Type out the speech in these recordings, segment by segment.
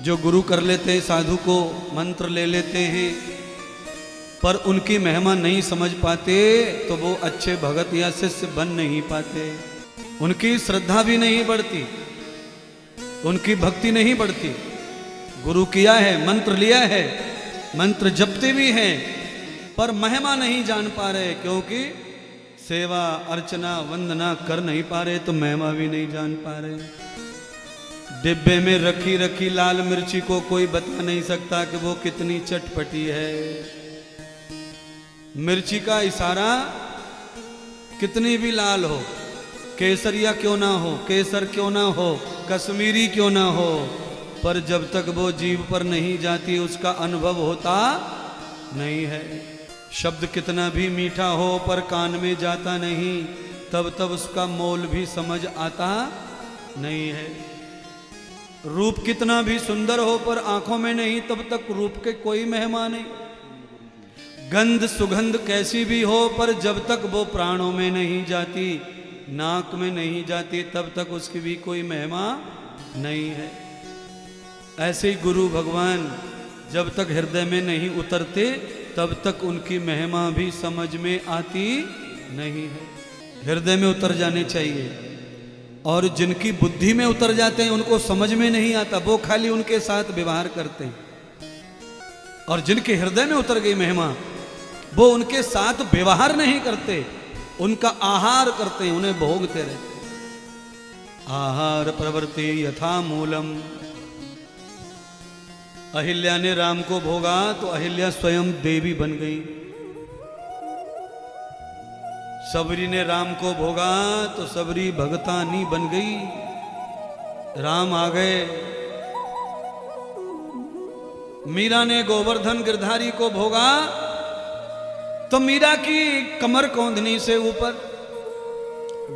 जो गुरु कर लेते, साधु को मंत्र ले लेते हैं, पर उनकी महिमा नहीं समझ पाते, तो वो अच्छे भगत या शिष्य बन नहीं पाते। उनकी श्रद्धा भी नहीं बढ़ती, उनकी भक्ति नहीं बढ़ती। गुरु किया है, मंत्र लिया है, मंत्र जपते भी हैं, पर महिमा नहीं जान पा रहे, क्योंकि सेवा अर्चना वंदना कर नहीं पा रहे, तो महिमा भी नहीं जान पा रहे। डिब्बे में रखी रखी लाल मिर्ची को कोई बता नहीं सकता कि वो कितनी चटपटी है। मिर्ची का इशारा कितनी भी लाल हो, केसरिया क्यों ना हो, केसर क्यों ना हो, कश्मीरी क्यों ना हो, पर जब तक वो जीभ पर नहीं जाती उसका अनुभव होता नहीं है। शब्द कितना भी मीठा हो पर कान में जाता नहीं, तब तब उसका मोल भी समझ आता नहीं है। रूप कितना भी सुंदर हो पर आंखों में नहीं, तब तक रूप के कोई महिमा नहीं। गंध सुगंध कैसी भी हो, पर जब तक वो प्राणों में नहीं जाती, नाक में नहीं जाती, तब तक उसकी भी कोई महिमा नहीं है। ऐसे ही गुरु भगवान जब तक हृदय में नहीं उतरते, तब तक उनकी महिमा भी समझ में आती नहीं है। हृदय में उतर जाने चाहिए, और जिनकी बुद्धि में उतर जाते हैं उनको समझ में नहीं आता, वो खाली उनके साथ व्यवहार करते हैं। और जिनके हृदय में उतर गई महिमा, वो उनके साथ व्यवहार नहीं करते, उनका आहार करते हैं, उन्हें भोगते रहते। आहार प्रवृत्ति यथा मूलम। अहिल्या ने राम को भोगा तो अहिल्या स्वयं देवी बन गई। सबरी ने राम को भोगा तो सबरी भगतानी बन गई। राम आ गए। मीरा ने गोवर्धन गिरधारी को भोगा तो मीरा की कमर कौंधनी से ऊपर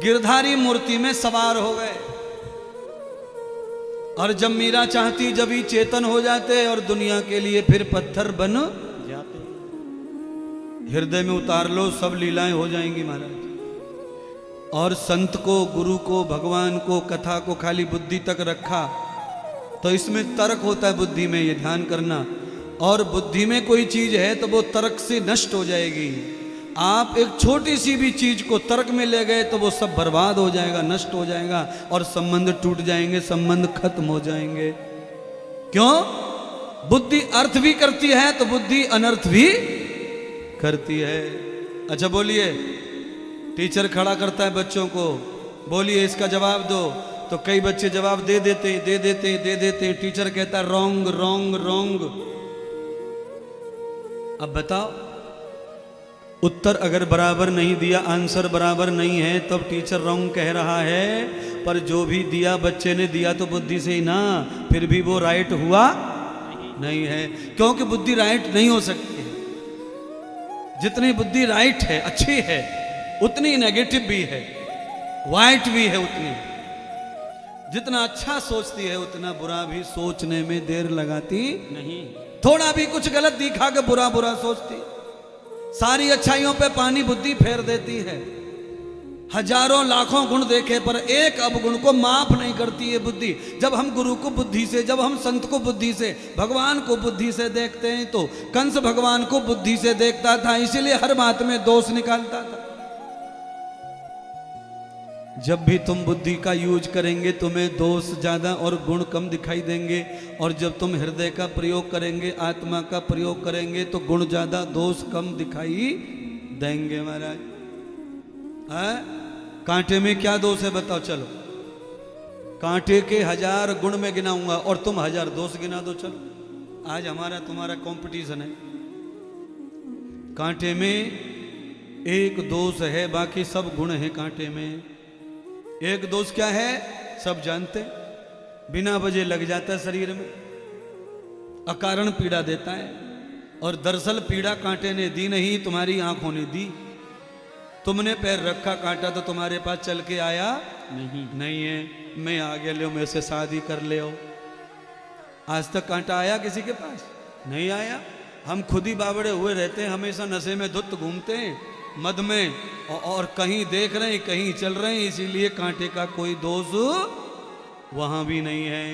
गिरधारी मूर्ति में सवार हो गए। और जब मीरा चाहती, जब ही चेतन हो जाते और दुनिया के लिए फिर पत्थर बन जाते। हृदय में उतार लो, सब लीलाएं हो जाएंगी महाराज। और संत को, गुरु को, भगवान को, कथा को खाली बुद्धि तक रखा तो इसमें तर्क होता है बुद्धि में, ये ध्यान करना। और बुद्धि में कोई चीज है तो वो तर्क से नष्ट हो जाएगी। आप एक छोटी सी भी चीज को तर्क में ले गए तो वो सब बर्बाद हो जाएगा, नष्ट हो जाएगा, और संबंध टूट जाएंगे, संबंध खत्म हो जाएंगे। क्यों? बुद्धि अर्थ भी करती है तो बुद्धि अनर्थ भी करती है। अच्छा बोलिए, टीचर खड़ा करता है बच्चों को, बोलिए इसका जवाब दो, तो कई बच्चे जवाब दे देते। टीचर कहता है रॉन्ग रॉन्ग रॉन्ग। अब बताओ, उत्तर अगर बराबर नहीं दिया, आंसर बराबर नहीं है, तब टीचर रॉन्ग कह रहा है। पर जो भी दिया बच्चे ने दिया तो बुद्धि से ही ना, फिर भी वो राइट हुआ नहीं है, क्योंकि बुद्धि राइट नहीं हो सकती है। जितनी बुद्धि राइट है, अच्छी है, उतनी नेगेटिव भी है, वाइट भी है उतनी। जितना अच्छा सोचती है उतना बुरा भी सोचने में देर लगाती नहीं। थोड़ा भी कुछ गलत दिखा के बुरा बुरा सोचती। सारी अच्छाइयों पे पानी बुद्धि फेर देती है। हजारों लाखों गुण देखे पर एक अवगुण को माफ नहीं करती है बुद्धि। जब हम गुरु को बुद्धि से, जब हम संत को बुद्धि से, भगवान को बुद्धि से देखते हैं, तो कंस भगवान को बुद्धि से देखता था, इसीलिए हर बात में दोष निकालता था। जब भी तुम बुद्धि का यूज करेंगे तुम्हें दोष ज्यादा और गुण कम दिखाई देंगे, और जब तुम हृदय का प्रयोग करेंगे, आत्मा का प्रयोग करेंगे, तो गुण ज्यादा दोष कम दिखाई देंगे महाराज। कांटे में क्या दोष है बताओ? चलो, कांटे के 1000 गुण में गिनाऊंगा और तुम 1000 दोष गिना दो। चलो, आज हमारा तुम्हारा कंपटीशन है। कांटे में एक दोष है, बाकी सब गुण है कांटे में। एक दोष क्या है? सब जानते, बिना वजह लग जाता है शरीर में, अकारण पीड़ा देता है। और दरअसल पीड़ा कांटे ने दी नहीं, तुम्हारी आंखों ने दी। तुमने पैर रखा, कांटा तो तुम्हारे पास चल के आया नहीं है। मैं आ गया, लो मेरे से शादी कर ले। आज तक कांटा आया किसी के पास? नहीं आया। हम खुद ही बावड़े हुए रहते हैं, हमेशा नशे में धुत घूमते हैं, मद में, और कहीं देख रहे हैं, कहीं चल रहे हैं, इसीलिए कांटे का कोई दोष वहां भी नहीं है।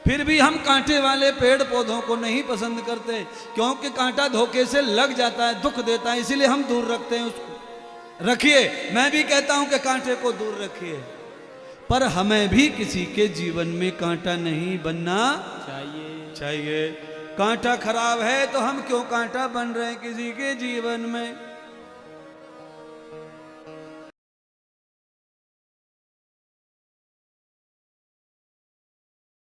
फिर भी हम कांटे वाले पेड़ पौधों को नहीं पसंद करते, क्योंकि कांटा धोखे से लग जाता है, दुख देता है, इसीलिए हम दूर रखते हैं उसको। रखिए, मैं भी कहता हूं कि कांटे को दूर रखिए, पर हमें भी किसी के जीवन में कांटा नहीं बनना चाहिए। कांटा खराब है तो हम क्यों कांटा बन रहे हैं किसी के जीवन में।